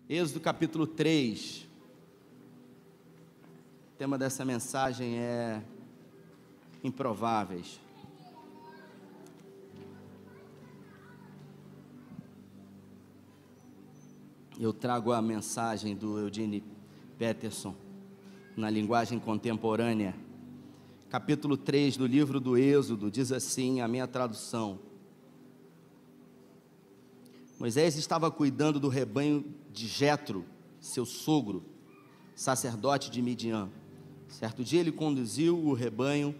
Êxodo capítulo 3, o tema dessa mensagem é improváveis. Eu trago a mensagem do Eugene Peterson, na linguagem contemporânea. Capítulo 3 do livro do Êxodo, diz assim a minha tradução: Moisés estava cuidando do rebanho de Jetro, seu sogro, sacerdote de Midian. Certo dia ele conduziu o rebanho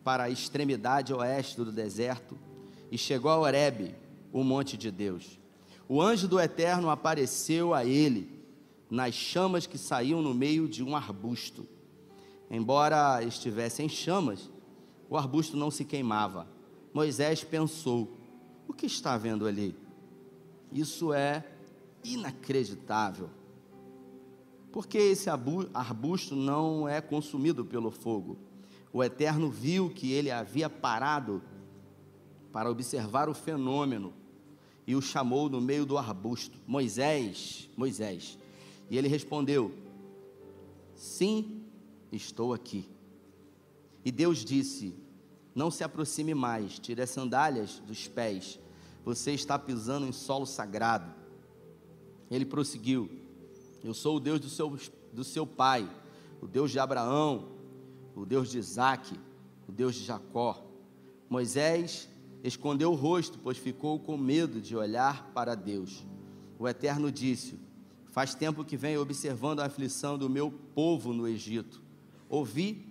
para a extremidade oeste do deserto e chegou a Horebe, o monte de Deus. O anjo do Eterno apareceu a ele nas chamas que saíam no meio de um arbusto. Embora estivesse em chamas, o arbusto não se queimava. Moisés pensou: o que está vendo ali? Isso é inacreditável. Porque esse arbusto não é consumido pelo fogo? O Eterno viu que ele havia parado para observar o fenômeno e o chamou no meio do arbusto: Moisés, Moisés. E ele respondeu: sim, estou aqui. E Deus disse: não se aproxime mais, tire as sandálias dos pés, você está pisando em solo sagrado. Ele prosseguiu: eu sou o Deus do seu pai, o Deus de Abraão, o Deus de Isaque, o Deus de Jacó. Moisés escondeu o rosto, pois ficou com medo de olhar para Deus. O Eterno disse: faz tempo que venho observando a aflição do meu povo no Egito. Ouvi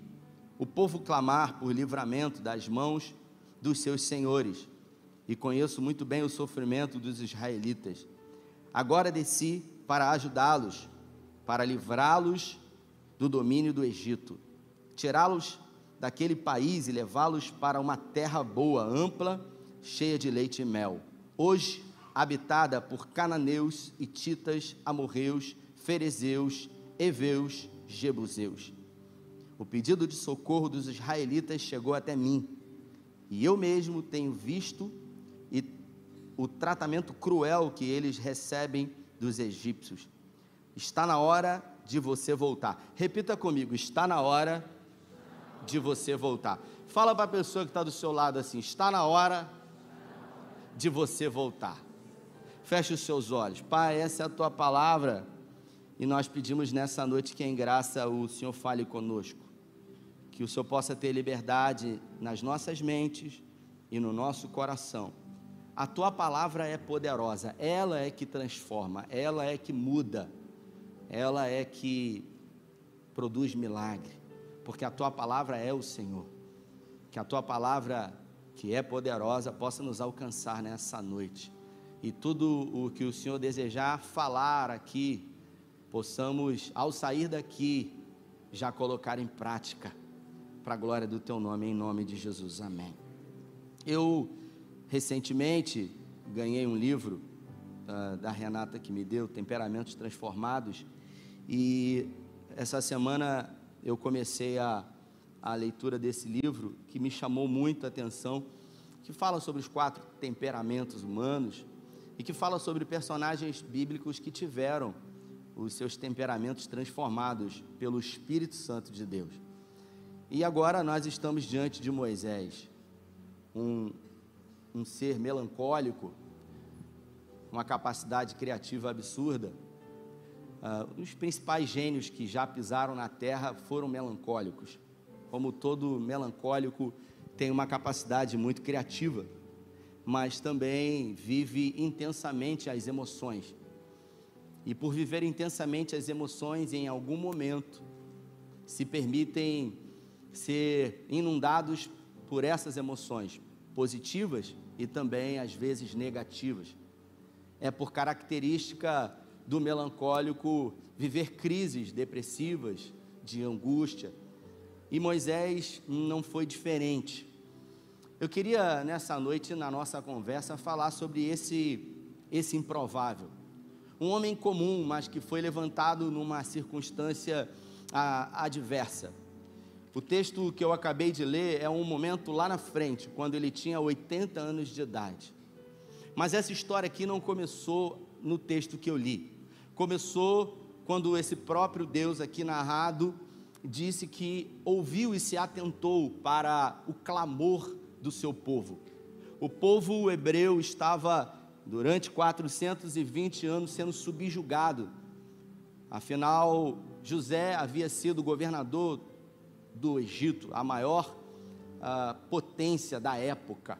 o povo clamar por livramento das mãos dos seus senhores, e conheço muito bem o sofrimento dos israelitas. Agora desci para ajudá-los, para livrá-los do domínio do Egito, tirá-los daquele país e levá-los para uma terra boa, ampla, cheia de leite e mel, hoje habitada por cananeus, hititas, amorreus, ferezeus, heveus, jebuseus. O pedido de socorro dos israelitas chegou até mim, e eu mesmo tenho visto o tratamento cruel que eles recebem dos egípcios. Está na hora de você voltar. Repita comigo: está na hora de você voltar. Fala para a pessoa que está do seu lado assim: está na hora de você voltar. Feche os seus olhos. Pai, essa é a tua palavra, e nós pedimos nessa noite que em graça o Senhor fale conosco, que o Senhor possa ter liberdade nas nossas mentes e no nosso coração. A tua palavra é poderosa, ela é que transforma, ela é que muda, ela é que produz milagre, porque a tua palavra é o Senhor. Que a tua palavra, que é poderosa, possa nos alcançar nessa noite, e tudo o que o Senhor desejar falar aqui, possamos, ao sair daqui, já colocar em prática, para a glória do teu nome, em nome de Jesus, amém. Eu recentemente ganhei um livro da Renata que me deu, Temperamentos Transformados, e essa semana eu comecei a leitura desse livro, que me chamou muito a atenção, que fala sobre os 4 temperamentos humanos, e que fala sobre personagens bíblicos que tiveram os seus temperamentos transformados pelo Espírito Santo de Deus. E agora nós estamos diante de Moisés, um ser melancólico, uma capacidade criativa absurda. Os principais gênios que já pisaram na terra foram melancólicos. Como todo melancólico tem uma capacidade muito criativa, mas também vive intensamente as emoções. E por viver intensamente as emoções, em algum momento se permitem ser inundados por essas emoções positivas e também às vezes negativas. É por característica do melancólico viver crises depressivas, de angústia, e Moisés não foi diferente. Eu queria nessa noite, na nossa conversa, falar sobre esse improvável, um homem comum, mas que foi levantado numa circunstância adversa. O texto que eu acabei de ler é um momento lá na frente, quando ele tinha 80 anos de idade. Mas essa história aqui não começou no texto que eu li. começou quando esse próprio Deus aqui narrado disse que ouviu e se atentou para o clamor do seu povo. O povo hebreu estava durante 420 anos sendo subjugado. Afinal, José havia sido governador do Egito, a maior potência da época.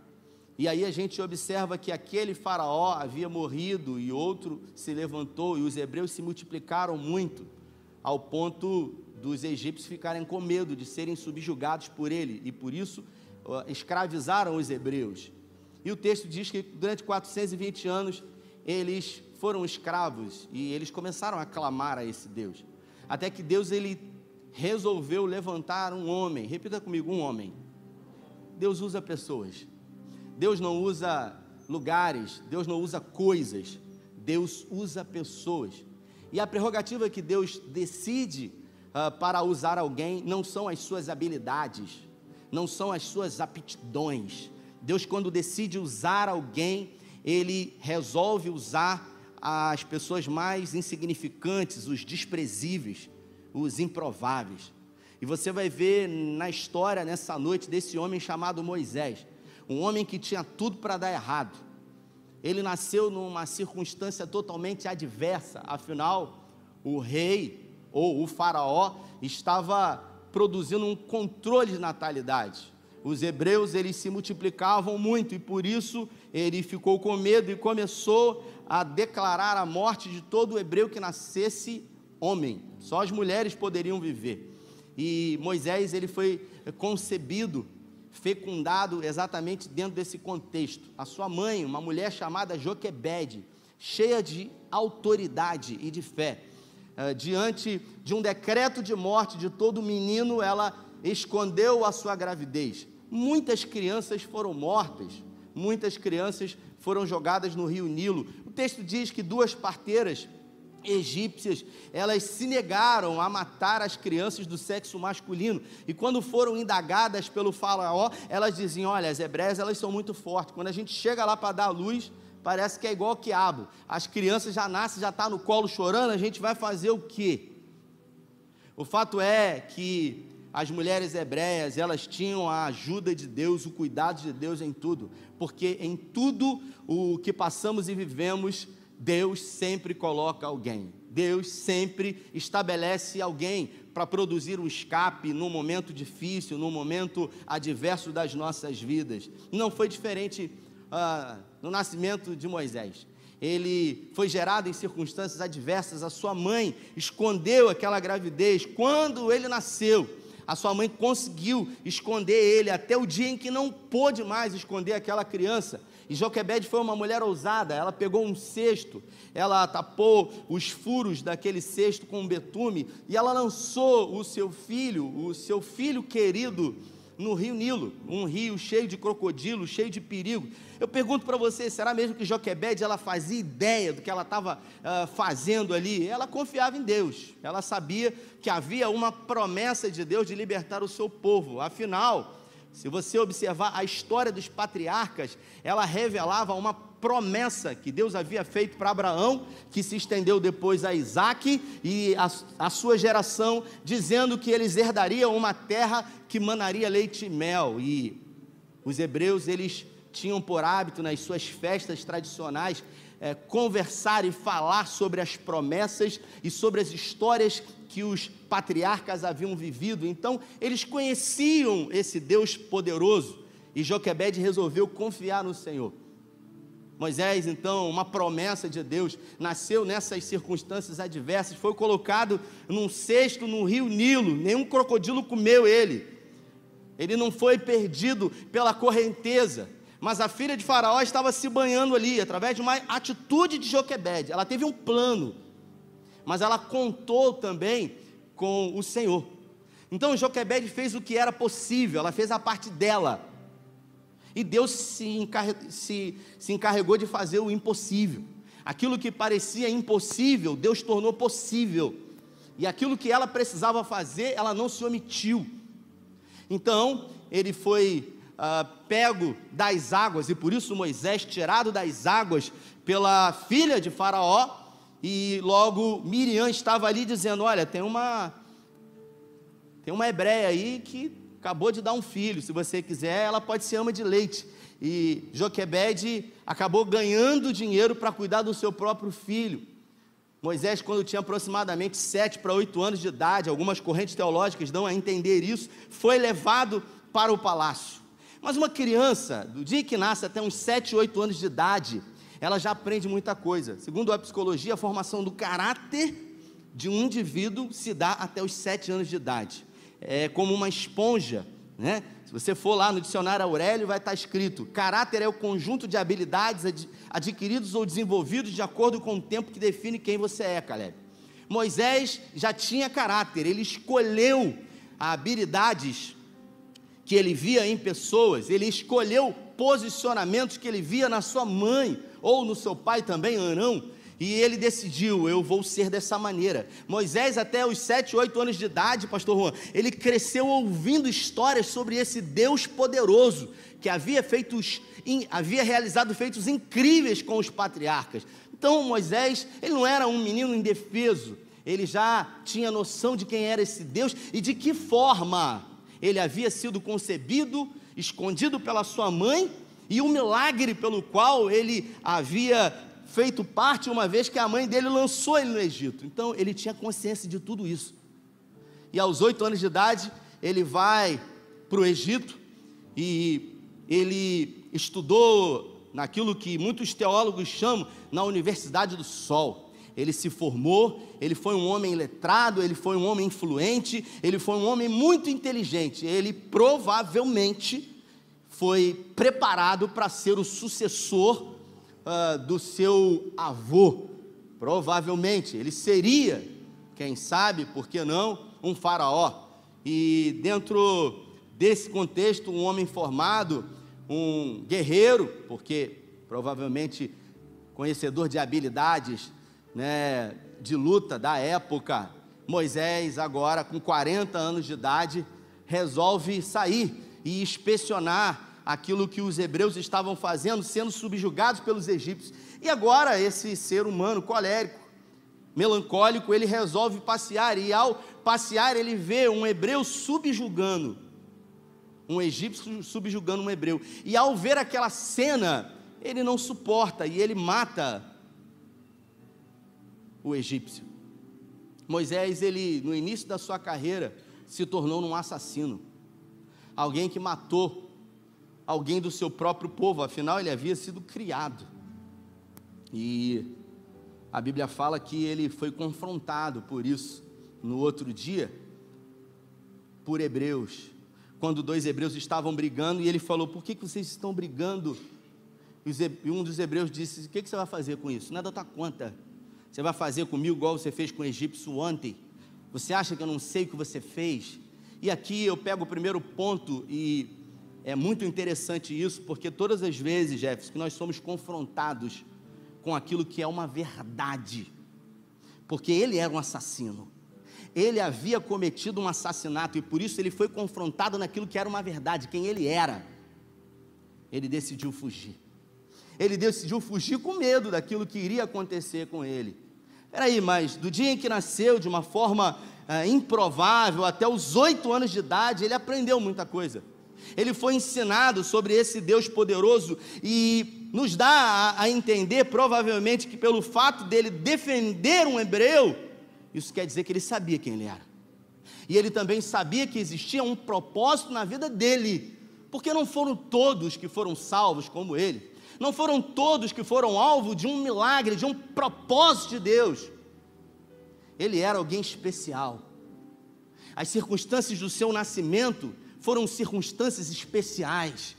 E aí a gente observa que aquele faraó havia morrido e outro se levantou, e os hebreus se multiplicaram muito, ao ponto dos egípcios ficarem com medo de serem subjugados por ele, e por isso escravizaram os hebreus. E o texto diz que durante 420 anos eles foram escravos, e eles começaram a clamar a esse Deus, até que Deus ele resolveu levantar um homem. Repita comigo: um homem. Deus usa pessoas. Deus não usa lugares, Deus não usa coisas, Deus usa pessoas. E a prerrogativa que Deus decide para usar alguém não são as suas habilidades, não são as suas aptidões. Deus, quando decide usar alguém, Ele resolve usar as pessoas mais insignificantes, os desprezíveis, os improváveis. E você vai ver na história, nessa noite, desse homem chamado Moisés, um homem que tinha tudo para dar errado. Ele nasceu numa circunstância totalmente adversa, afinal, o rei, ou o faraó, estava produzindo um controle de natalidade. Os hebreus, eles se multiplicavam muito, e por isso ele ficou com medo e começou a declarar a morte de todo hebreu que nascesse homem. Só as mulheres poderiam viver. E Moisés, ele foi concebido, fecundado exatamente dentro desse contexto. A sua mãe, uma mulher chamada Joquebede, cheia de autoridade e de fé, diante de um decreto de morte de todo menino, ela escondeu a sua gravidez. Muitas crianças foram mortas, muitas crianças foram jogadas no rio Nilo. O texto diz que 2 parteiras egípcias, elas se negaram a matar as crianças do sexo masculino, e quando foram indagadas pelo faraó, elas diziam: olha, as hebreias, elas são muito fortes, quando a gente chega lá para dar a luz, parece que é igual ao quiabo, as crianças já nascem, já está no colo chorando, a gente vai fazer o quê? O fato é que as mulheres hebreias, elas tinham a ajuda de Deus, o cuidado de Deus em tudo, porque em tudo o que passamos e vivemos, Deus sempre coloca alguém, Deus sempre estabelece alguém para produzir um escape num momento difícil, num momento adverso das nossas vidas. Não foi diferente no nascimento de Moisés. Ele foi gerado em circunstâncias adversas, a sua mãe escondeu aquela gravidez. Quando ele nasceu, a sua mãe conseguiu esconder ele até o dia em que não pôde mais esconder aquela criança. E Joquebede foi uma mulher ousada, ela pegou um cesto, ela tapou os furos daquele cesto com um betume, e ela lançou o seu filho querido, no rio Nilo, um rio cheio de crocodilos, cheio de perigo. Eu pergunto para você, será mesmo que Joquebede, ela fazia ideia do que ela estava fazendo ali? Ela confiava em Deus, ela sabia que havia uma promessa de Deus de libertar o seu povo. Afinal, se você observar a história dos patriarcas, ela revelava uma promessa que Deus havia feito para Abraão, que se estendeu depois a Isaque e a sua geração, dizendo que eles herdariam uma terra que manaria leite e mel. E os hebreus, eles tinham por hábito, nas suas festas tradicionais, conversar e falar sobre as promessas e sobre as histórias que os patriarcas haviam vivido. Então eles conheciam esse Deus poderoso, e Joquebede resolveu confiar no Senhor. Moisés, então, uma promessa de Deus, nasceu nessas circunstâncias adversas, foi colocado num cesto no rio Nilo, nenhum crocodilo comeu ele não foi perdido pela correnteza, mas a filha de Faraó estava se banhando ali, através de uma atitude de Joquebede. Ela teve um plano, mas ela contou também com o Senhor. Então Joquebede fez o que era possível, ela fez a parte dela, e Deus se encarregou de fazer o impossível. Aquilo que parecia impossível, Deus tornou possível, e aquilo que ela precisava fazer, ela não se omitiu. Então ele foi pego das águas, e por isso Moisés, tirado das águas pela filha de Faraó, e logo Miriam estava ali dizendo: olha, tem uma hebreia aí que acabou de dar um filho, se você quiser, ela pode ser ama de leite. E Joquebede acabou ganhando dinheiro para cuidar do seu próprio filho. Moisés, quando tinha aproximadamente 7 para 8 anos de idade, algumas correntes teológicas dão a entender isso, foi levado para o palácio. Mas uma criança, do dia que nasce até uns 7, 8 anos de idade, ela já aprende muita coisa. Segundo a psicologia, a formação do caráter de um indivíduo se dá até os 7 anos de idade. É como uma esponja, né? Se você for lá no dicionário Aurélio, vai estar escrito: caráter é o conjunto de habilidades adquiridos ou desenvolvidos de acordo com o tempo que define quem você é, Caleb. Moisés já tinha caráter, ele escolheu habilidades que ele via em pessoas, ele escolheu posicionamentos que ele via na sua mãe, ou no seu pai também, Arão, e ele decidiu: eu vou ser dessa maneira. Moisés, até os 7, 8 anos de idade, pastor Juan, ele cresceu ouvindo histórias sobre esse Deus poderoso, que havia realizado feitos incríveis com os patriarcas. Então Moisés, ele não era um menino indefeso, ele já tinha noção de quem era esse Deus, e de que forma ele havia sido concebido, escondido pela sua mãe, e o milagre pelo qual ele havia feito parte, uma vez que a mãe dele lançou ele no Egito. Então ele tinha consciência de tudo isso, e aos 8 anos de idade, ele vai para o Egito, e ele estudou naquilo que muitos teólogos chamam na Universidade do Sol. Ele se formou, ele foi um homem letrado, ele foi um homem influente, ele foi um homem muito inteligente. Ele provavelmente foi preparado para ser o sucessor do seu avô. Provavelmente, ele seria, quem sabe, por que não, um faraó. E dentro desse contexto, um homem formado, um guerreiro, porque provavelmente conhecedor de habilidades, né, de luta da época, Moisés, agora com 40 anos de idade, resolve sair e inspecionar aquilo que os hebreus estavam fazendo, sendo subjugados pelos egípcios. E agora esse ser humano colérico, melancólico, ele resolve passear, e ao passear ele vê um hebreu subjugando um egípcio, subjugando um hebreu, e ao ver aquela cena, ele não suporta, e ele mata o egípcio. Moisés, ele, no início da sua carreira, se tornou um assassino, alguém que matou alguém do seu próprio povo, afinal ele havia sido criado, e a Bíblia fala que ele foi confrontado por isso, no outro dia, por hebreus, quando 2 hebreus estavam brigando, e ele falou: por que vocês estão brigando? E um dos hebreus disse: o que você vai fazer com isso? Não é da tua conta. Você vai fazer comigo igual você fez com o egípcio ontem? Você acha que eu não sei o que você fez? E aqui eu pego o primeiro ponto, e é muito interessante isso, porque todas as vezes, Jefferson, que nós somos confrontados com aquilo que é uma verdade, porque ele era um assassino, ele havia cometido um assassinato, e por isso ele foi confrontado naquilo que era uma verdade, quem ele era. Ele decidiu fugir. Ele decidiu fugir com medo daquilo que iria acontecer com ele. Peraí, mas do dia em que nasceu, de uma forma improvável, até os 8 anos de idade, ele aprendeu muita coisa. Ele foi ensinado sobre esse Deus poderoso, e nos dá a entender, provavelmente, que pelo fato dele defender um hebreu, isso quer dizer que ele sabia quem ele era. E ele também sabia que existia um propósito na vida dele, porque não foram todos que foram salvos como ele. Não foram todos que foram alvo de um milagre, de um propósito de Deus. Ele era alguém especial. As circunstâncias do seu nascimento foram circunstâncias especiais.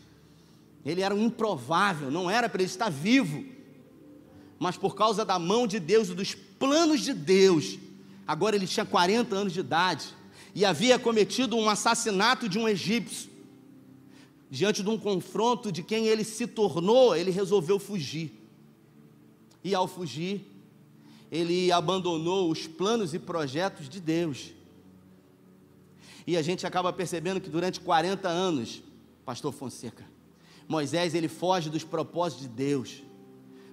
Ele era um improvável, não era para ele estar vivo, mas por causa da mão de Deus e dos planos de Deus, agora ele tinha 40 anos de idade, e havia cometido um assassinato de um egípcio. Diante de um confronto de quem ele se tornou, ele resolveu fugir, e ao fugir, ele abandonou os planos e projetos de Deus, e a gente acaba percebendo que durante 40 anos, pastor Fonseca, Moisés, ele foge dos propósitos de Deus,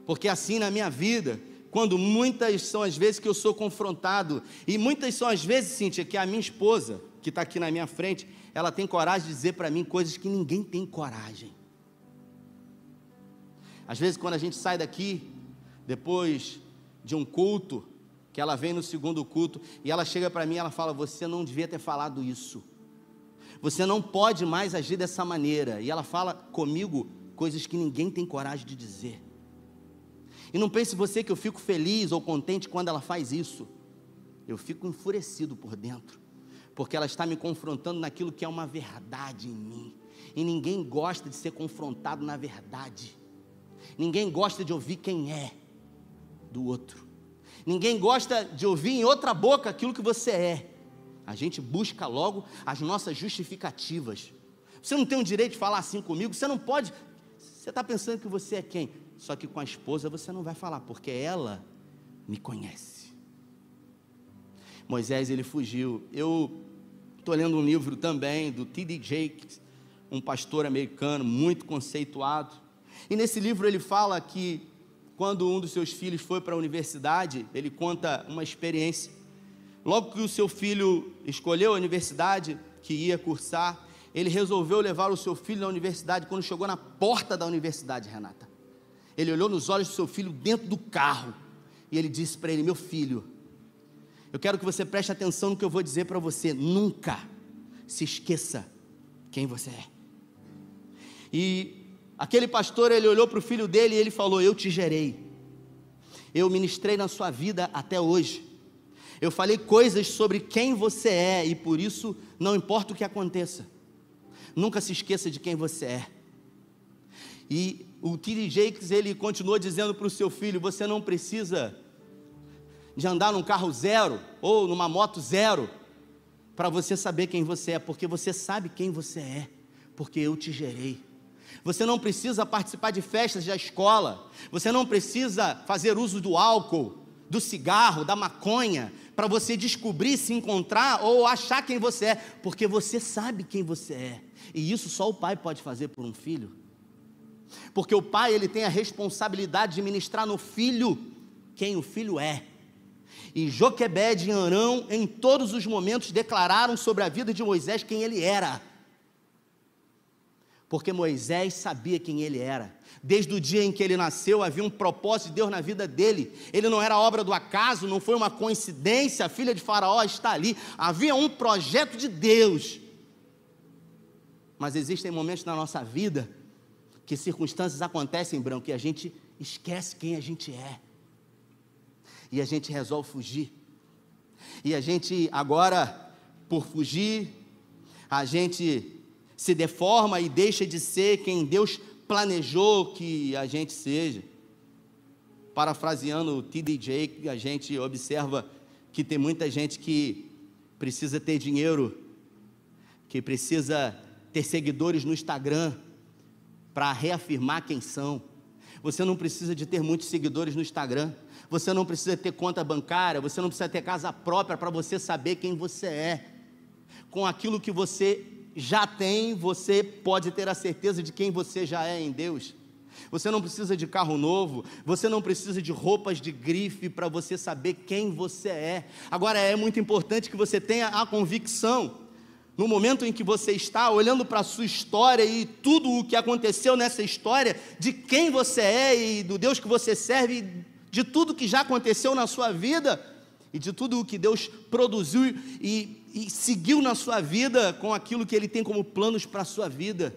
porque assim na minha vida, quando muitas são as vezes que eu sou confrontado, e muitas são as vezes, Cíntia, que a minha esposa, que está aqui na minha frente, ela tem coragem de dizer para mim coisas que ninguém tem coragem. Às vezes quando a gente sai daqui, depois de um culto, que ela vem no segundo culto, e ela chega para mim e ela fala, você não devia ter falado isso, você não pode mais agir dessa maneira, e ela fala comigo coisas que ninguém tem coragem de dizer. E não pense você que eu fico feliz ou contente quando ela faz isso. Eu fico enfurecido por dentro, porque ela está me confrontando naquilo que é uma verdade em mim, e ninguém gosta de ser confrontado na verdade, ninguém gosta de ouvir quem é do outro, ninguém gosta de ouvir em outra boca aquilo que você é. A gente busca logo as nossas justificativas. Você não tem o direito de falar assim comigo, você não pode, você está pensando que você é quem? Só que com a esposa você não vai falar, porque ela me conhece. Moisés, ele fugiu. Eu estou lendo um livro também do T.D. Jakes, um pastor americano muito conceituado, e nesse livro ele fala que quando um dos seus filhos foi para a universidade, ele conta uma experiência. Logo que o seu filho escolheu a universidade que ia cursar, ele resolveu levar o seu filho na universidade. Quando chegou na porta da universidade, Renata, ele olhou nos olhos do seu filho dentro do carro, e ele disse para ele, meu filho, eu quero que você preste atenção no que eu vou dizer para você, nunca se esqueça quem você é. E aquele pastor, ele olhou para o filho dele e ele falou, eu te gerei, eu ministrei na sua vida até hoje, eu falei coisas sobre quem você é, e por isso não importa o que aconteça, nunca se esqueça de quem você é. E o T.D. Jakes, ele continuou dizendo para o seu filho, você não precisa de andar num carro zero, ou numa moto zero, para você saber quem você é, porque você sabe quem você é, porque eu te gerei. Você não precisa participar de festas da escola, você não precisa fazer uso do álcool, do cigarro, da maconha, para você descobrir, se encontrar ou achar quem você é, porque você sabe quem você é, e isso só o pai pode fazer por um filho, porque o pai, ele tem a responsabilidade de ministrar no filho quem o filho é. E Joquebede e Arão, em todos os momentos, declararam sobre a vida de Moisés quem ele era, porque Moisés sabia quem ele era. Desde o dia em que ele nasceu, havia um propósito de Deus na vida dele. Ele não era obra do acaso, não foi uma coincidência, a filha de Faraó está ali. Havia um projeto de Deus. Mas existem momentos na nossa vida que circunstâncias acontecem, Branco, e a gente esquece quem a gente é, e a gente resolve fugir, e a gente agora, por fugir, a gente se deforma e deixa de ser quem Deus planejou que a gente seja. Parafraseando o T.D. Jakes, a gente observa que tem muita gente que precisa ter dinheiro, que precisa ter seguidores no Instagram, para reafirmar quem são. Você não precisa de ter muitos seguidores no Instagram, você não precisa ter conta bancária, você não precisa ter casa própria para você saber quem você é. Com aquilo que você já tem, você pode ter a certeza de quem você já é em Deus. Você não precisa de carro novo, você não precisa de roupas de grife para você saber quem você é. Agora é muito importante que você tenha a convicção, no momento em que você está olhando para a sua história e tudo o que aconteceu nessa história, de quem você é e do Deus que você serve, de tudo que já aconteceu na sua vida e de tudo o que Deus produziu e seguiu na sua vida com aquilo que Ele tem como planos para a sua vida.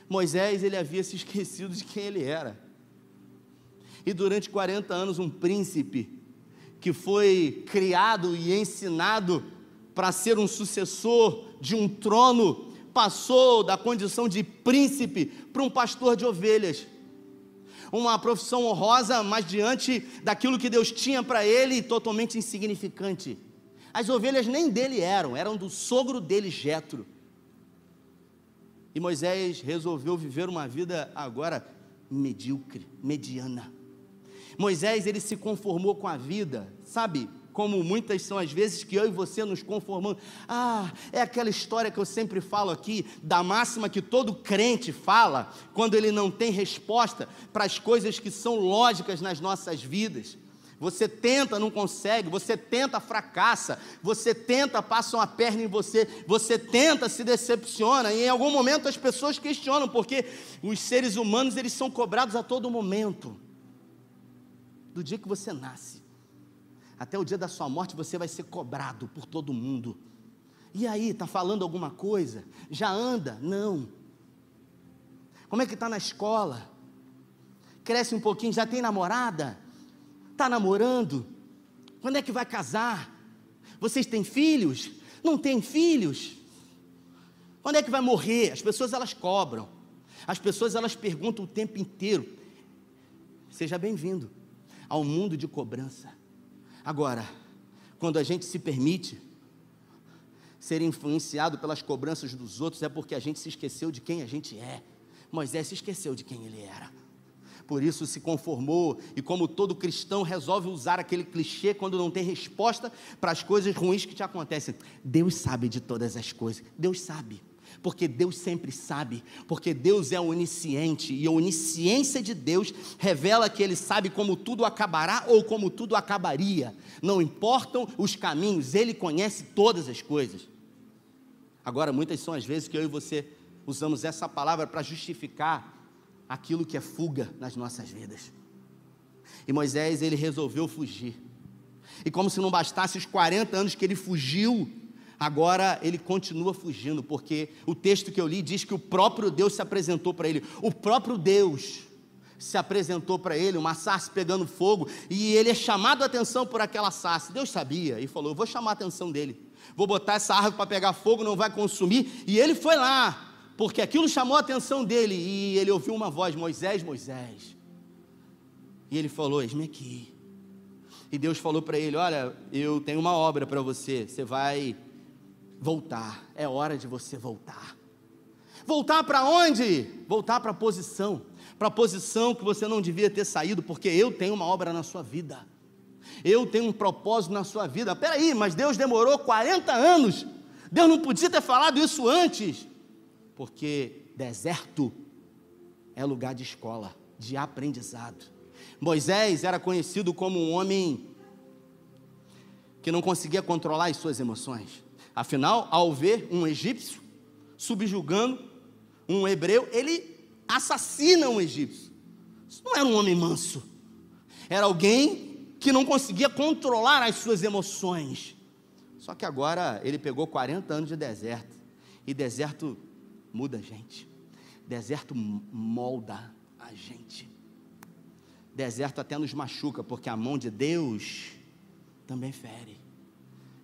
Moisés, ele havia se esquecido de quem ele era, e durante 40 anos um príncipe que foi criado e ensinado para ser um sucessor de um trono, passou da condição de príncipe para um pastor de ovelhas, uma profissão honrosa, mas diante daquilo que Deus tinha para ele, totalmente insignificante. As ovelhas nem dele eram do sogro dele, Jetro. E Moisés resolveu viver uma vida agora medíocre, mediana. Moisés, ele se conformou com a vida, sabe, como muitas são as vezes que eu e você nos conformamos. É aquela história que eu sempre falo aqui, da máxima que todo crente fala, quando ele não tem resposta para as coisas que são lógicas nas nossas vidas. Você tenta, não consegue, você tenta, fracassa, você tenta, passa uma perna em você, você tenta, se decepciona, e em algum momento as pessoas questionam, porque os seres humanos, eles são cobrados a todo momento. Do dia que você nasce, até o dia da sua morte, você vai ser cobrado por todo mundo. E aí, está falando alguma coisa? Já anda? Não. Como é que está na escola? Cresce um pouquinho, já tem namorada? Está namorando? Quando é que vai casar? Vocês têm filhos? Não têm filhos? Quando é que vai morrer? As pessoas, elas cobram. As pessoas, elas perguntam o tempo inteiro. Seja bem-vindo ao mundo de cobrança. Agora, quando a gente se permite ser influenciado pelas cobranças dos outros, é porque a gente se esqueceu de quem a gente é. Moisés se esqueceu de quem ele era. Por isso se conformou, e como todo cristão resolve usar aquele clichê quando não tem resposta para as coisas ruins que te acontecem. Deus sabe de todas as coisas, Deus sabe, porque Deus sempre sabe, porque Deus é onisciente, e a onisciência de Deus revela que Ele sabe como tudo acabará ou como tudo acabaria, não importam os caminhos, Ele conhece todas as coisas. Agora, muitas são as vezes que eu e você usamos essa palavra para justificar aquilo que é fuga nas nossas vidas. E Moisés, ele resolveu fugir, e como se não bastasse os 40 anos que ele fugiu, agora ele continua fugindo, porque o texto que eu li diz que o próprio Deus se apresentou para ele, o próprio Deus se apresentou para ele, uma sarça pegando fogo, e ele é chamado a atenção por aquela sarça. Deus sabia, e falou, eu vou chamar a atenção dele, vou botar essa árvore para pegar fogo, não vai consumir, e ele foi lá, porque aquilo chamou a atenção dele, e ele ouviu uma voz, Moisés, Moisés, e ele falou, eis-me aqui, e Deus falou para ele, olha, eu tenho uma obra para você, você vai voltar, é hora de você voltar. Voltar para onde? Voltar para a posição que você não devia ter saído, porque eu tenho uma obra na sua vida, eu tenho um propósito na sua vida. Peraí, mas Deus demorou 40 anos, Deus não podia ter falado isso antes, porque deserto é lugar de escola, de aprendizado. Moisés era conhecido como um homem que não conseguia controlar as suas emoções. Afinal, ao ver um egípcio subjugando um hebreu, ele assassina um egípcio. Isso não era um homem manso, era alguém que não conseguia controlar as suas emoções. Só que agora ele pegou 40 anos de deserto, e deserto muda a gente, deserto molda a gente, deserto até nos machuca, porque a mão de Deus também fere.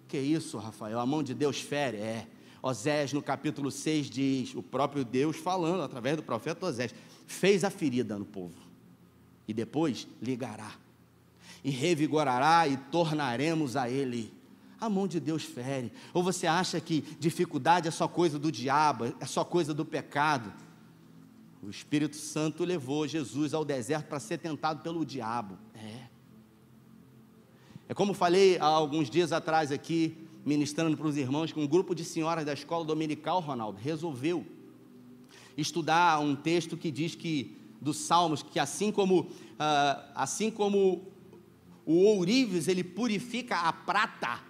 Que isso, Rafael, a mão de Deus fere? Osés no capítulo 6 diz, o próprio Deus falando através do profeta Osés, fez a ferida no povo, e depois ligará, e revigorará, e tornaremos a ele. A mão de Deus fere. Ou você acha que dificuldade é só coisa do diabo, é só coisa do pecado? O Espírito Santo levou Jesus ao deserto para ser tentado pelo diabo. É como falei há alguns dias atrás aqui, ministrando para os irmãos, que um grupo de senhoras da escola dominical, Ronaldo, resolveu estudar um texto que diz que, dos Salmos, que assim como o ourives, ele purifica a prata,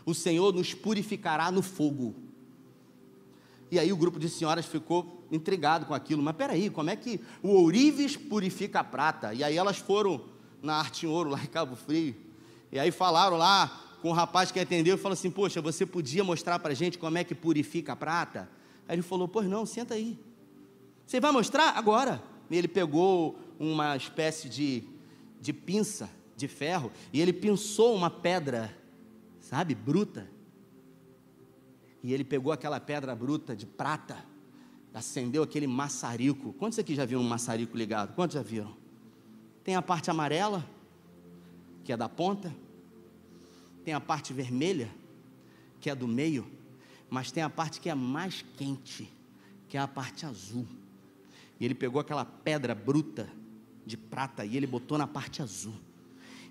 o Senhor nos purificará no fogo. E aí o grupo de senhoras ficou intrigado com aquilo, mas peraí, como é que o ourives purifica a prata? E aí elas foram na Arte em Ouro, lá em Cabo Frio, e aí falaram lá com o rapaz que atendeu, e falou assim, poxa, você podia mostrar para a gente como é que purifica a prata? Aí ele falou, pois não, senta aí, você vai mostrar agora. E ele pegou uma espécie de pinça de ferro, e ele pinçou uma pedra, sabe, bruta, e ele pegou aquela pedra bruta de prata, acendeu aquele maçarico. Quantos aqui já viram um maçarico ligado? Quantos já viram? Tem a parte amarela, que é da ponta, tem a parte vermelha, que é do meio, mas tem a parte que é mais quente, que é a parte azul. E ele pegou aquela pedra bruta de prata, e ele botou na parte azul,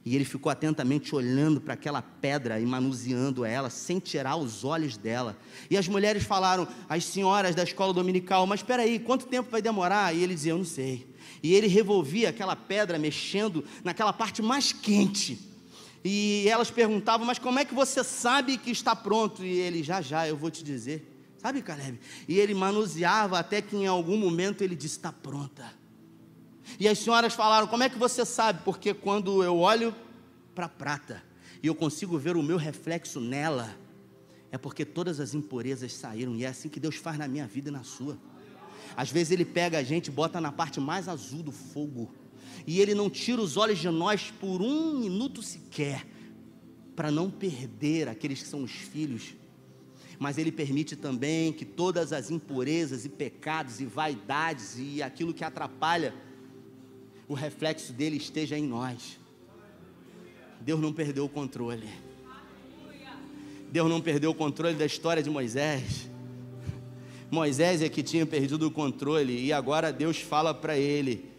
e ele ficou atentamente olhando para aquela pedra e manuseando ela, sem tirar os olhos dela. E as mulheres falaram, as senhoras da escola dominical, mas espera aí, quanto tempo vai demorar? E ele dizia, eu não sei, e ele revolvia aquela pedra, mexendo naquela parte mais quente, e elas perguntavam, mas como é que você sabe que está pronto? E ele, já eu vou te dizer, sabe, Caleb? E ele manuseava até que em algum momento ele disse, está pronta. E as senhoras falaram, como é que você sabe? Porque quando eu olho para a prata, e eu consigo ver o meu reflexo nela, é porque todas as impurezas saíram, e é assim que Deus faz na minha vida e na sua. Às vezes Ele pega a gente e bota na parte mais azul do fogo, e Ele não tira os olhos de nós por um minuto sequer, para não perder aqueles que são os filhos, mas Ele permite também que todas as impurezas e pecados e vaidades e aquilo que atrapalha o reflexo dele esteja em nós. Deus não perdeu o controle. Deus não perdeu o controle da história de Moisés. Moisés é que tinha perdido o controle, e agora Deus fala para ele,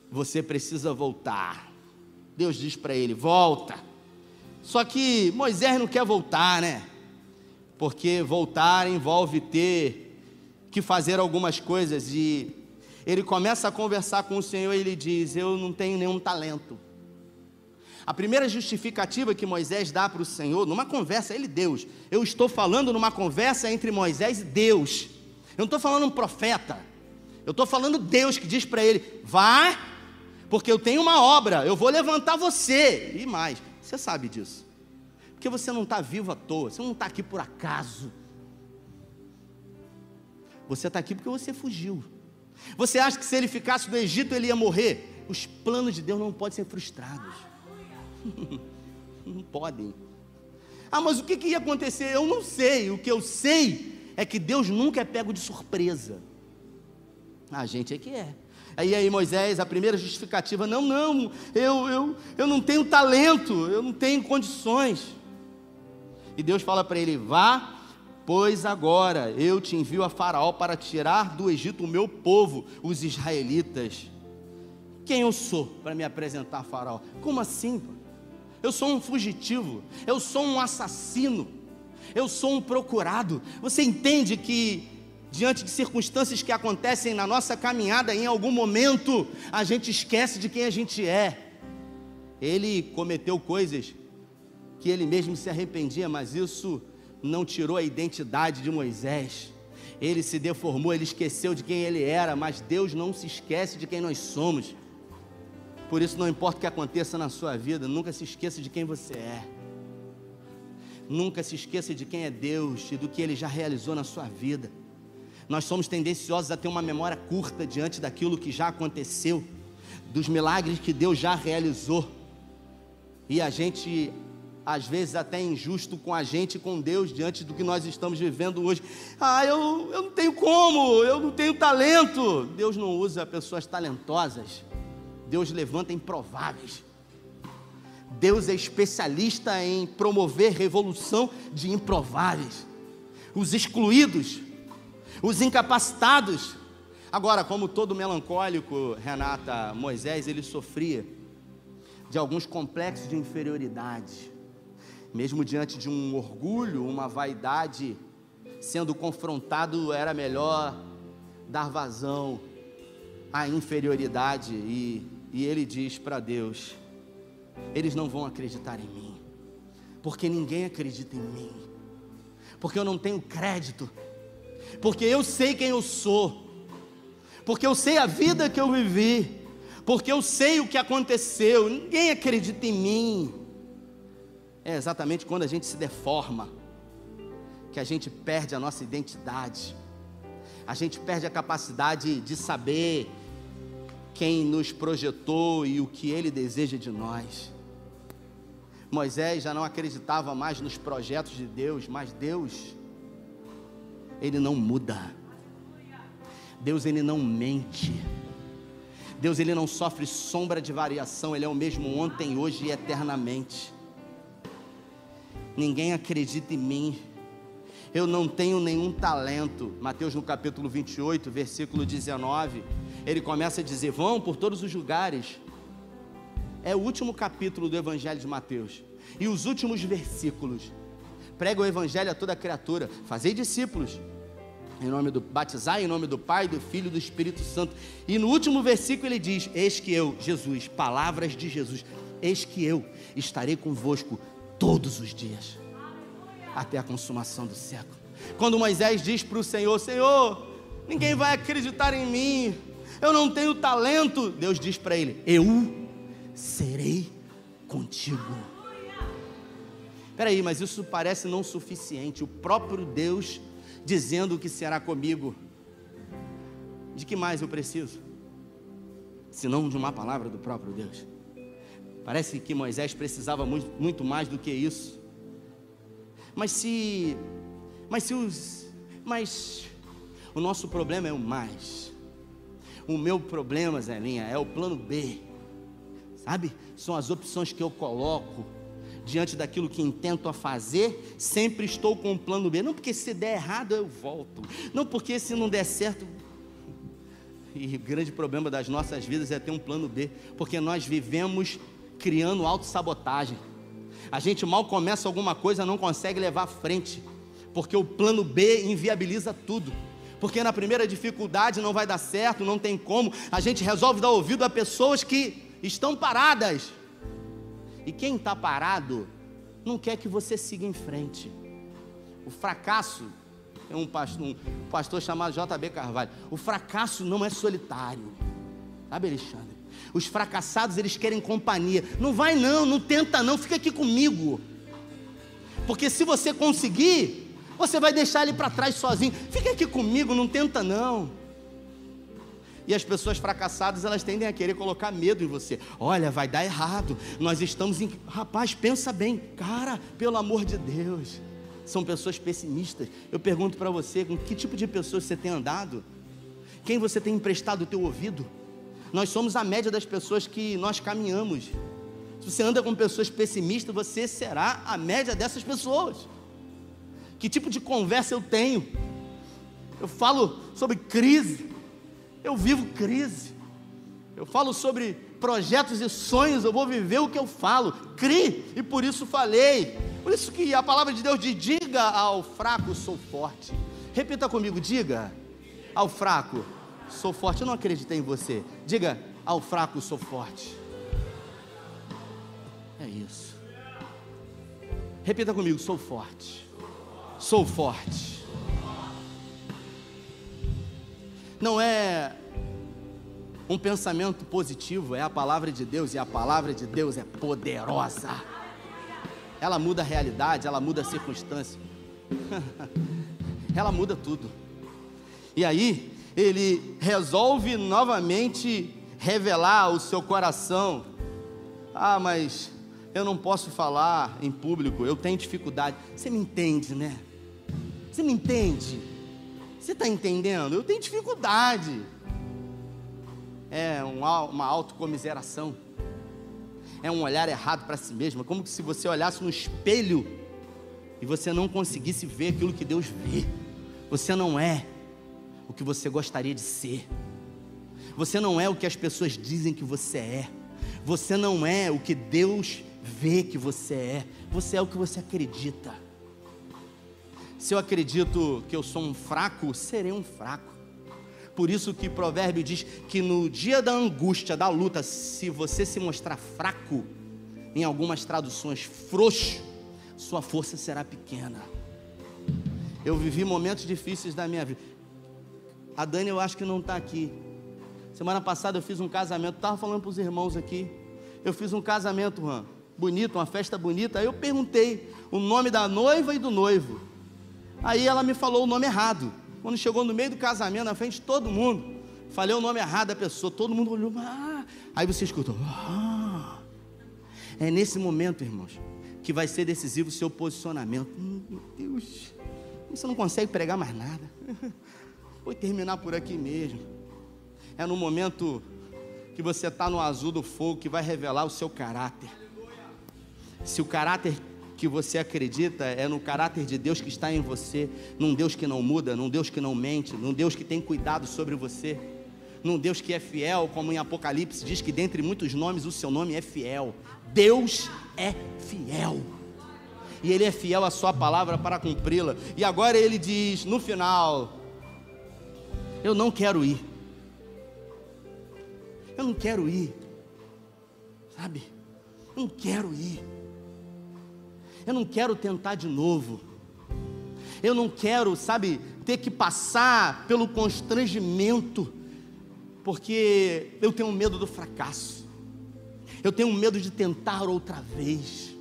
você precisa voltar. Deus diz para ele, volta. Só que Moisés não quer voltar, né? Porque voltar envolve ter que fazer algumas coisas, e ele começa a conversar com o Senhor, e ele diz, eu não tenho nenhum talento. A primeira justificativa que Moisés dá para o Senhor, numa conversa, ele, Deus, eu estou falando numa conversa entre Moisés e Deus, eu não estou falando um profeta, eu estou falando Deus que diz para ele, vá, porque eu tenho uma obra, eu vou levantar você, e mais, você sabe disso, porque você não está vivo à toa, você não está aqui por acaso, você está aqui porque você fugiu. Você acha que se ele ficasse no Egito ele ia morrer? Os planos de Deus não podem ser frustrados. Não podem. Ah, mas o que ia acontecer? Eu não sei. O que eu sei é que Deus nunca é pego de surpresa. A gente é que é. Aí Moisés, a primeira justificativa, não, eu não tenho talento, eu não tenho condições. E Deus fala para ele, vá, pois agora eu te envio a Faraó para tirar do Egito o meu povo, os israelitas. Quem eu sou para me apresentar a Faraó? Como assim? Eu sou um fugitivo, eu sou um assassino, eu sou um procurado. Você entende que diante de circunstâncias que acontecem na nossa caminhada, em algum momento a gente esquece de quem a gente é. Ele cometeu coisas que ele mesmo se arrependia, mas isso não tirou a identidade de Moisés. Ele se deformou, ele esqueceu de quem ele era, mas Deus não se esquece de quem nós somos. Por isso, não importa o que aconteça na sua vida, nunca se esqueça de quem você é. Nunca se esqueça de quem é Deus e do que Ele já realizou na sua vida. Nós somos tendenciosos a ter uma memória curta diante daquilo que já aconteceu, dos milagres que Deus já realizou. E a gente, às vezes, até é injusto com a gente e com Deus diante do que nós estamos vivendo hoje. Eu não tenho como, eu não tenho talento. Deus não usa pessoas talentosas. Deus levanta improváveis. Deus é especialista em promover revolução de improváveis. Os excluídos, os incapacitados. Agora, como todo melancólico, Renata, Moisés, ele sofria de alguns complexos de inferioridade. Mesmo diante de um orgulho, uma vaidade, sendo confrontado, era melhor dar vazão à inferioridade. E ele diz para Deus, eles não vão acreditar em mim, porque ninguém acredita em mim, porque eu não tenho crédito, porque eu sei quem eu sou, porque eu sei a vida que eu vivi, porque eu sei o que aconteceu, ninguém acredita em mim. É exatamente quando a gente se deforma, que a gente perde a nossa identidade, a gente perde a capacidade de saber quem nos projetou e o que Ele deseja de nós. Moisés já não acreditava mais nos projetos de Deus, mas Deus, Ele não muda. Deus, Ele não mente. Deus, Ele não sofre sombra de variação. Ele é o mesmo ontem, hoje e eternamente. Ninguém acredita em mim. Eu não tenho nenhum talento. Mateus no capítulo 28, versículo 19, ele começa a dizer, vão por todos os lugares. É o último capítulo do Evangelho de Mateus. E os últimos versículos, prega o Evangelho a toda criatura, fazei discípulos. batizar em nome do Pai, do Filho e do Espírito Santo. E no último versículo ele diz: eis que eu, Jesus, palavras de Jesus, eis que eu estarei convosco todos os dias, até a consumação do século. Quando Moisés diz para o Senhor: Senhor, ninguém vai acreditar em mim, eu não tenho talento, Deus diz para ele: eu serei contigo. Espera aí, mas isso parece não suficiente. O próprio Deus dizendo que será comigo. De que mais eu preciso? Senão de uma palavra do próprio Deus. Parece que Moisés precisava muito mais do que isso. Mas o nosso problema é o mais. O meu problema, Zelinha, é o plano B. Sabe? São as opções que eu coloco diante daquilo que intento a fazer. Sempre estou com um plano B. Não porque se der errado eu volto. Não porque se não der certo. E o grande problema das nossas vidas é ter um plano B. Porque nós vivemos criando autossabotagem. A gente mal começa alguma coisa, não consegue levar à frente. Porque o plano B inviabiliza tudo. Porque na primeira dificuldade não vai dar certo, não tem como. A gente resolve dar ouvido a pessoas que estão paradas. E quem está parado não quer que você siga em frente. O fracasso, é um pastor chamado J.B. Carvalho, o fracasso não é solitário. Sabe, Alexandre? Os fracassados, eles querem companhia. Não vai não, não tenta não, fica aqui comigo. Porque se você conseguir, você vai deixar ele para trás sozinho. Fica aqui comigo, não tenta não. E as pessoas fracassadas, elas tendem a querer colocar medo em você. Olha, vai dar errado, nós estamos em... Rapaz, pensa bem, cara, pelo amor de Deus. São pessoas pessimistas. Eu pergunto para você, com que tipo de pessoas você tem andado? Quem você tem emprestado o teu ouvido? Nós somos a média das pessoas que nós caminhamos. Se você anda com pessoas pessimistas, você será a média dessas pessoas. Que tipo de conversa eu tenho? Eu falo sobre crise. Eu vivo crise. Eu falo sobre projetos e sonhos. Eu vou viver o que eu falo. Crie, e por isso falei. Por isso que a palavra de Deus diz: diga ao fraco, sou forte. Repita comigo: diga ao fraco, sou forte. Eu não acreditei em você. Diga: ao fraco, sou forte. É isso. Repita comigo: sou forte. Sou forte. Não é um pensamento positivo, é a palavra de Deus, e a palavra de Deus é poderosa. Ela muda a realidade, ela muda a circunstância. Ela muda tudo. E aí, ele resolve novamente revelar o seu coração. Ah, mas eu não posso falar em público, eu tenho dificuldade. Você me entende, né? Você me entende? Você está entendendo? Eu tenho dificuldade. É uma autocomiseração. É um olhar errado para si mesmo. É como se você olhasse no espelho e você não conseguisse ver aquilo que Deus vê. Você não é o que você gostaria de ser. Você não é o que as pessoas dizem que você é. Você não é o que Deus vê que você é. Você é o que você acredita. Se eu acredito que eu sou um fraco, serei um fraco. Por isso que Provérbio diz que no dia da angústia, da luta, se você se mostrar fraco, em algumas traduções frouxo, sua força será pequena. Eu vivi momentos difíceis da minha vida. A Dani eu acho que não está aqui. Semana passada eu fiz um casamento, estava falando para os irmãos aqui. Eu fiz um casamento, Juan, bonito, uma festa bonita. Aí eu perguntei o nome da noiva e do noivo. Aí ela me falou o nome errado. Quando chegou no meio do casamento, na frente de todo mundo, falei o nome errado da pessoa, todo mundo olhou, aí você escutou, é nesse momento, irmãos, que vai ser decisivo o seu posicionamento. Meu Deus, você não consegue pregar mais nada, vou terminar por aqui mesmo. É no momento que você está no azul do fogo que vai revelar o seu caráter. Se o caráter que você acredita é no caráter de Deus que está em você, num Deus que não muda, num Deus que não mente, num Deus que tem cuidado sobre você, num Deus que é fiel, como em Apocalipse diz que dentre muitos nomes o seu nome é fiel. Deus é fiel, e Ele é fiel à sua palavra para cumpri-la. E agora Ele diz no final: Eu não quero ir. Eu não quero ir. Sabe? Eu não quero ir. Eu não quero tentar de novo. Eu não quero, sabe, ter que passar pelo constrangimento, porque eu tenho medo do fracasso. Eu tenho medo de tentar outra vez.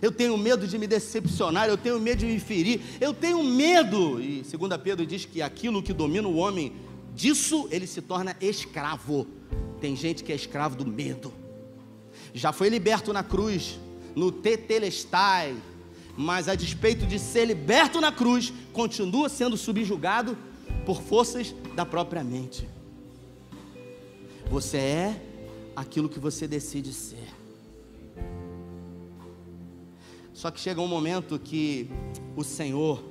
Eu tenho medo de me decepcionar, eu tenho medo de me ferir, eu tenho medo. E 2 Pedro diz que aquilo que domina o homem, disso ele se torna escravo. Tem gente que é escravo do medo. Já foi liberto na cruz, no tetelestai, mas a despeito de ser liberto na cruz, continua sendo subjugado por forças da própria mente. Você é aquilo que você decide ser. Só que chega um momento que o Senhor,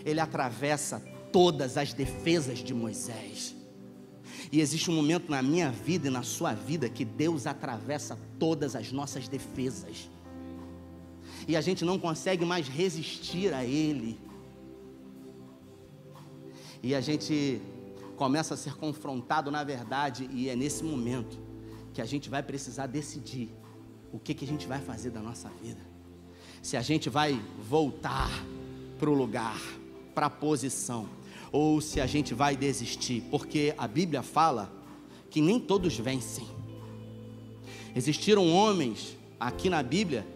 Ele atravessa todas as defesas de Moisés. E existe um momento na minha vida e na sua vida que Deus atravessa todas as nossas defesas. E a gente não consegue mais resistir a Ele. E a gente começa a ser confrontado na verdade, e é nesse momento que a gente vai precisar decidir o que a gente vai fazer da nossa vida. Se a gente vai voltar para o lugar, para a posição, ou se a gente vai desistir, porque a Bíblia fala que nem todos vencem. Existiram homens aqui na Bíblia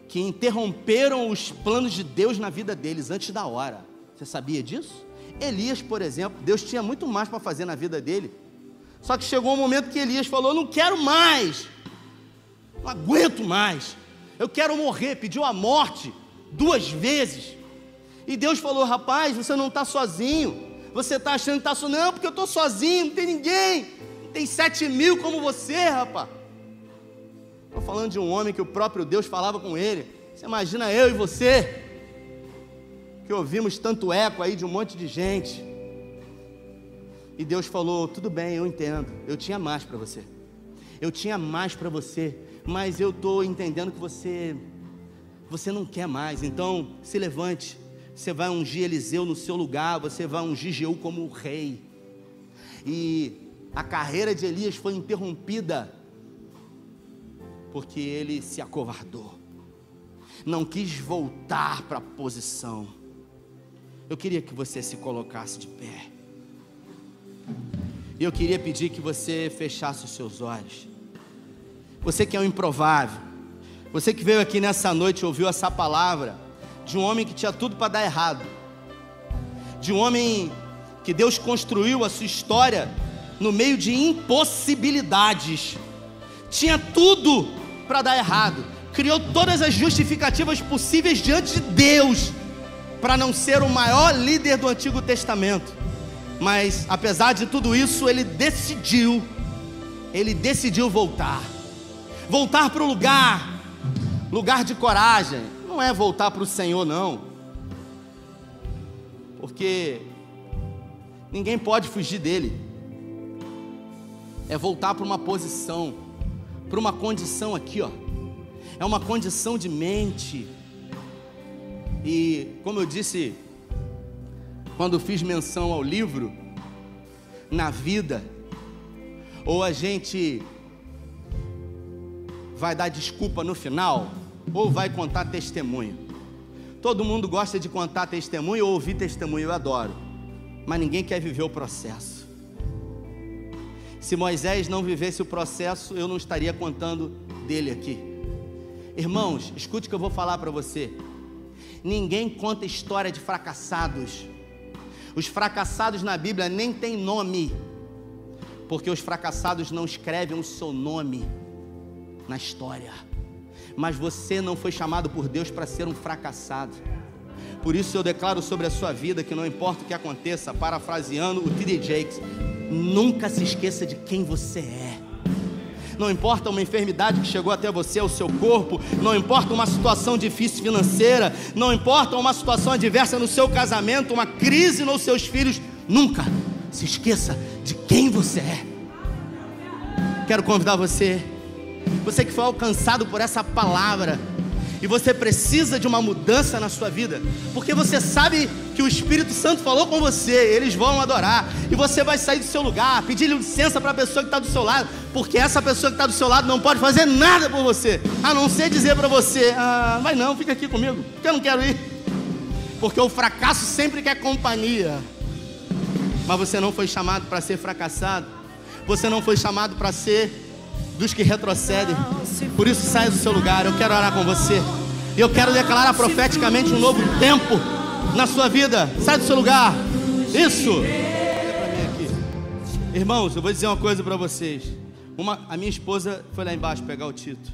que interromperam os planos de Deus na vida deles antes da hora. Você sabia disso? Elias, por exemplo, Deus tinha muito mais para fazer na vida dele, só que chegou um momento que Elias falou: não quero mais, não aguento mais, eu quero morrer. Pediu a morte 2 vezes, e Deus falou: rapaz, você não está sozinho, você está achando que está sozinho. Não, porque eu estou sozinho, não tem ninguém, tem 7.000 como você, rapaz. Estou falando de um homem que o próprio Deus falava com ele. Você imagina eu e você, que ouvimos tanto eco aí de um monte de gente, e Deus falou: tudo bem, eu entendo, eu tinha mais para você, mas eu estou entendendo que você não quer mais, então se levante, você vai ungir Eliseu no seu lugar, você vai ungir Jeú como rei. E a carreira de Elias foi interrompida, porque ele se acovardou, não quis voltar para a posição. Eu queria que você se colocasse de pé, e eu queria pedir que você fechasse os seus olhos. Você que é um improvável, você que veio aqui nessa noite e ouviu essa palavra de um homem que tinha tudo para dar errado, de um homem que Deus construiu a sua história no meio de impossibilidades, tinha tudo para dar errado, criou todas as justificativas possíveis diante de Deus para não ser o maior líder do Antigo Testamento, mas apesar de tudo isso, ele decidiu voltar para o lugar de coragem. Não é voltar para o Senhor, não, porque ninguém pode fugir dele. É voltar para uma posição, para uma condição aqui, ó. É uma condição de mente. E como eu disse, quando fiz menção ao livro, na vida, ou a gente vai dar desculpa no final, ou vai contar testemunho. Todo mundo gosta de contar testemunho ou ouvir testemunho, eu adoro, mas ninguém quer viver o processo. Se Moisés não vivesse o processo, eu não estaria contando dele aqui. Irmãos, escute o que eu vou falar para você. Ninguém conta história de fracassados. Os fracassados na Bíblia nem tem nome, porque os fracassados não escrevem o seu nome na história. Mas você não foi chamado por Deus para ser um fracassado. Por isso eu declaro sobre a sua vida que não importa o que aconteça, parafraseando o T.D. Jakes, nunca se esqueça de quem você é. Não importa uma enfermidade que chegou até você, ao seu corpo, não importa uma situação difícil financeira, não importa uma situação adversa no seu casamento, uma crise nos seus filhos, nunca se esqueça de quem você é. Quero convidar você que foi alcançado por essa palavra, e você precisa de uma mudança na sua vida, porque você sabe que o Espírito Santo falou com você, eles vão adorar, e você vai sair do seu lugar, pedir licença para a pessoa que está do seu lado, porque essa pessoa que está do seu lado não pode fazer nada por você, a não ser dizer para você: vai não, fica aqui comigo, porque eu não quero ir. Porque o fracasso sempre quer companhia. Mas você não foi chamado para ser fracassado, você não foi chamado para ser dos que retrocedem. Por isso, saia do seu lugar. Eu quero orar com você, e eu quero declarar profeticamente um novo tempo na sua vida. Sai do seu lugar. Isso. Olha para mim aqui. Irmãos, eu vou dizer uma coisa para vocês. A minha esposa foi lá embaixo pegar o Tito.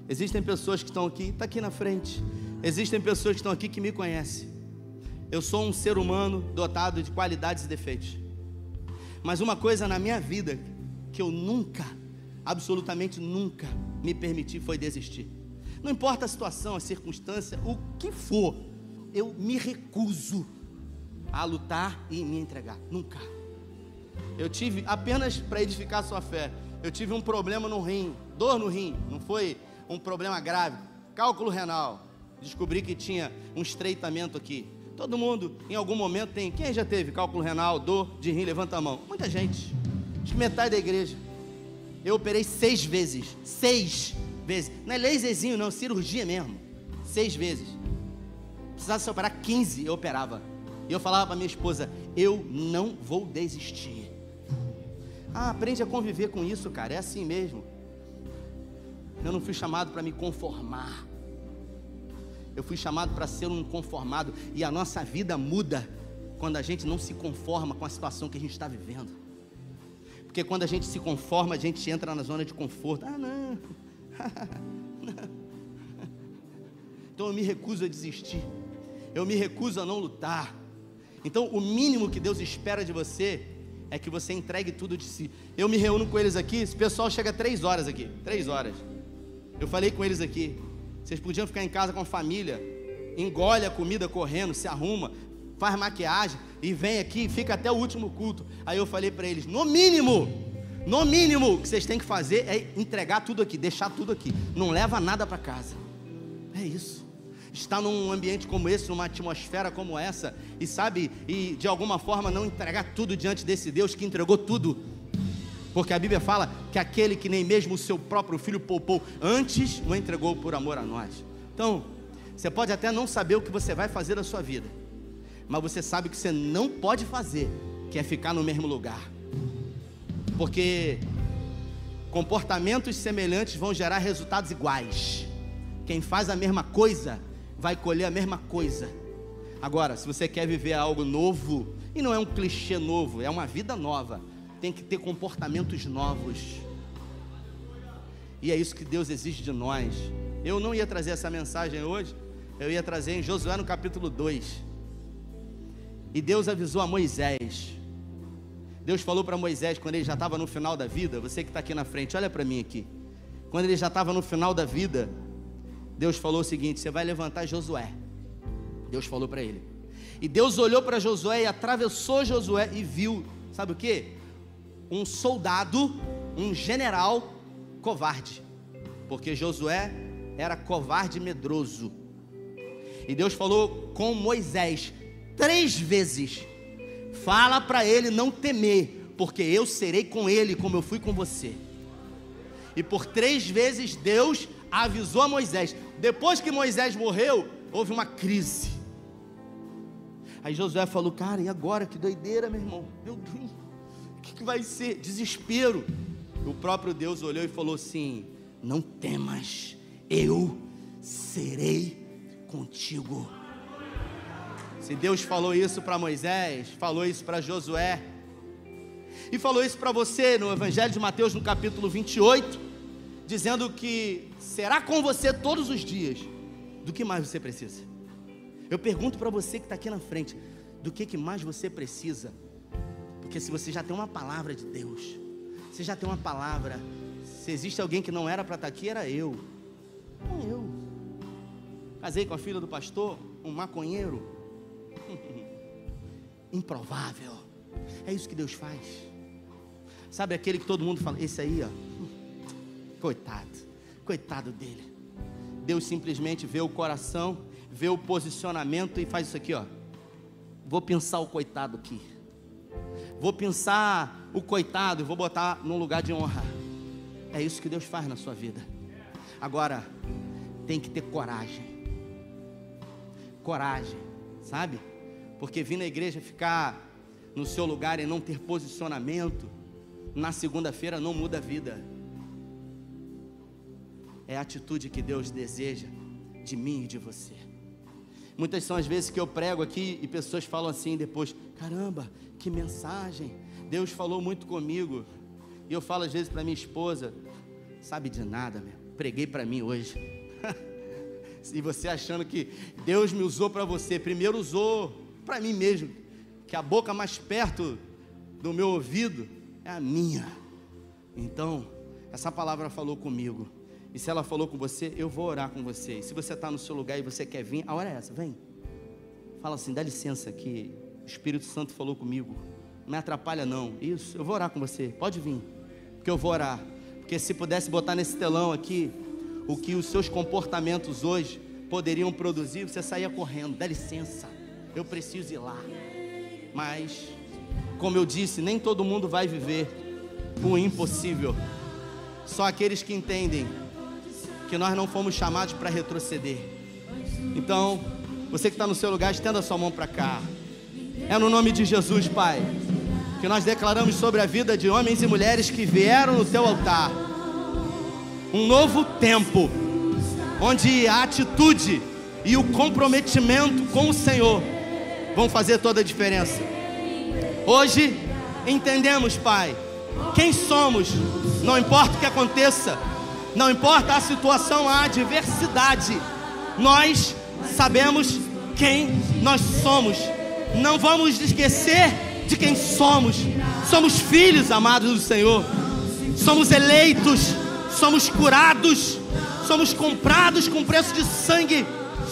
Existem pessoas que estão aqui, está aqui na frente. Existem pessoas que estão aqui que me conhecem. Eu sou um ser humano dotado de qualidades e defeitos. Mas uma coisa na minha vida que eu nunca, absolutamente nunca me permiti foi desistir. Não importa a situação, a circunstância, o que for, eu me recuso a lutar e me entregar. Nunca. Eu tive, apenas para edificar a sua fé, eu tive um problema no rim, dor no rim, não foi um problema grave, cálculo renal. Descobri que tinha um estreitamento aqui. Todo mundo em algum momento tem. Quem já teve cálculo renal, dor de rim? Levanta a mão. Muita gente. Acho que metade da igreja. Eu operei 6 vezes. 6 vezes. Não é laserzinho não, cirurgia mesmo. 6 vezes. Precisasse operar 15, eu operava. E eu falava para minha esposa: eu não vou desistir. Aprende a conviver com isso, cara. É assim mesmo. Eu não fui chamado para me conformar. Eu fui chamado para ser um conformado. E a nossa vida muda quando a gente não se conforma com a situação que a gente está vivendo. Porque quando a gente se conforma, a gente entra na zona de conforto. Não. Então eu me recuso a desistir. Eu me recuso a não lutar. Então o mínimo que Deus espera de você é que você entregue tudo de si. Eu me reúno com eles aqui. Esse pessoal chega 3 horas aqui. 3 horas. Eu falei com eles aqui: vocês podiam ficar em casa com a família, engole a comida correndo, se arruma, faz maquiagem e vem aqui e fica até o último culto. Aí eu falei para eles: no mínimo que vocês têm que fazer é entregar tudo aqui, deixar tudo aqui. Não leva nada para casa. É isso. Estar num ambiente como esse, numa atmosfera como essa, e sabe, e de alguma forma não entregar tudo diante desse Deus que entregou tudo. Porque a Bíblia fala que aquele que nem mesmo o seu próprio filho poupou, antes o entregou por amor a nós. Então, você pode até não saber o que você vai fazer da sua vida, mas você sabe o que você não pode fazer, que é ficar no mesmo lugar. Porque comportamentos semelhantes vão gerar resultados iguais. Quem faz a mesma coisa vai colher a mesma coisa. Agora, se você quer viver algo novo, e não é um clichê novo, é uma vida nova, tem que ter comportamentos novos. E é isso que Deus exige de nós. Eu não ia trazer essa mensagem hoje. Eu ia trazer em Josué no capítulo 2. E Deus avisou a Moisés. Deus falou para Moisés quando ele já estava no final da vida. Você que está aqui na frente, olha para mim aqui. Quando ele já estava no final da vida, Deus falou o seguinte: você vai levantar Josué. Deus falou para ele. E Deus olhou para Josué e atravessou Josué e viu, sabe o que? Um soldado, um general covarde, porque Josué era covarde e medroso. E Deus falou com Moisés 3 vezes: fala para ele não temer, porque eu serei com ele como eu fui com você. E por 3 vezes Deus avisou a Moisés. Depois que Moisés morreu, houve uma crise. Aí Josué falou: cara, e agora? Que doideira, meu irmão. Meu Deus, o que vai ser? Desespero. O próprio Deus olhou e falou assim: não temas, eu serei contigo. Se Deus falou isso para Moisés, falou isso para Josué, e falou isso para você no Evangelho de Mateus, no capítulo 28, dizendo que será com você todos os dias. Do que mais você precisa? Eu pergunto para você que está aqui na frente: do que mais você precisa? Porque se você já tem uma palavra de Deus, você já tem uma palavra. Se existe alguém que não era para estar aqui, era eu. Não eu. Casei com a filha do pastor, um maconheiro. Improvável. É isso que Deus faz. Sabe aquele que todo mundo fala: esse aí, ó, coitado dele. Deus simplesmente vê o coração, vê o posicionamento e faz isso aqui, ó. Vou pensar o coitado aqui. Vou pensar o coitado e vou botar num lugar de honra. É isso que Deus faz na sua vida. Agora, tem que ter coragem. Coragem, sabe? Porque vir na igreja, ficar no seu lugar e não ter posicionamento, na segunda-feira não muda a vida. É a atitude que Deus deseja de mim e de você. Muitas são as vezes que eu prego aqui e pessoas falam assim depois: caramba, que mensagem, Deus falou muito comigo. E eu falo às vezes para minha esposa: sabe de nada, meu, preguei para mim hoje. E você achando que Deus me usou para você, primeiro usou para mim mesmo, que a boca mais perto do meu ouvido é a minha. Então, essa palavra falou comigo, e se ela falou com você, eu vou orar com você. E se você está no seu lugar e você quer vir, a hora é essa, vem. Fala assim: dá licença que o Espírito Santo falou comigo, não me atrapalha não. Isso, eu vou orar com você, pode vir, porque eu vou orar. Porque se pudesse botar nesse telão aqui o que os seus comportamentos hoje poderiam produzir, você saía correndo: dá licença, eu preciso ir lá. Mas, como eu disse, nem todo mundo vai viver o impossível. Só aqueles que entendem que nós não fomos chamados para retroceder. Então, você que está no seu lugar, estenda a sua mão para cá. É no nome de Jesus, Pai, que nós declaramos sobre a vida de homens e mulheres que vieram no teu altar um novo tempo, onde a atitude e o comprometimento com o Senhor vão fazer toda a diferença. Hoje entendemos, Pai, quem somos. Não importa o que aconteça, não importa a situação, a adversidade, nós sabemos quem nós somos. Não vamos esquecer de quem somos. Somos filhos amados do Senhor, somos eleitos, somos curados, somos comprados com preço de sangue,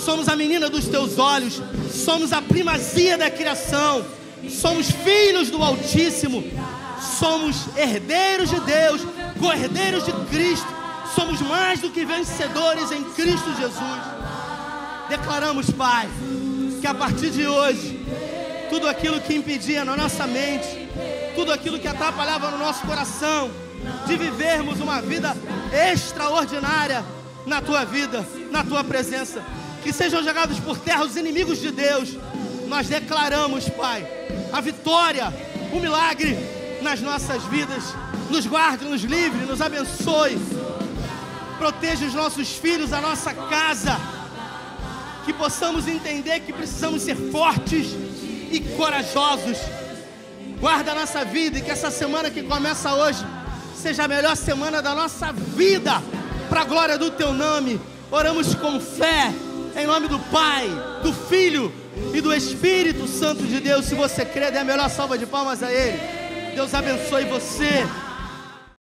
somos a menina dos teus olhos, somos a primazia da criação, somos filhos do Altíssimo, somos herdeiros de Deus, co-herdeiros de Cristo, somos mais do que vencedores em Cristo Jesus. Declaramos, Pai, que a partir de hoje, tudo aquilo que impedia na nossa mente, tudo aquilo que atrapalhava no nosso coração, de vivermos uma vida extraordinária na Tua vida, na Tua presença, que sejam jogados por terra os inimigos de Deus. Nós declaramos, Pai, a vitória, o milagre nas nossas vidas. Nos guarde, nos livre, nos abençoe, proteja os nossos filhos, a nossa casa, que possamos entender que precisamos ser fortes e corajosos. Guarda a nossa vida, e que essa semana que começa hoje seja a melhor semana da nossa vida, para a glória do Teu nome. Oramos com fé, em nome do Pai, do Filho e do Espírito Santo de Deus. Se você crê, dê a melhor salva de palmas a Ele. Deus abençoe você.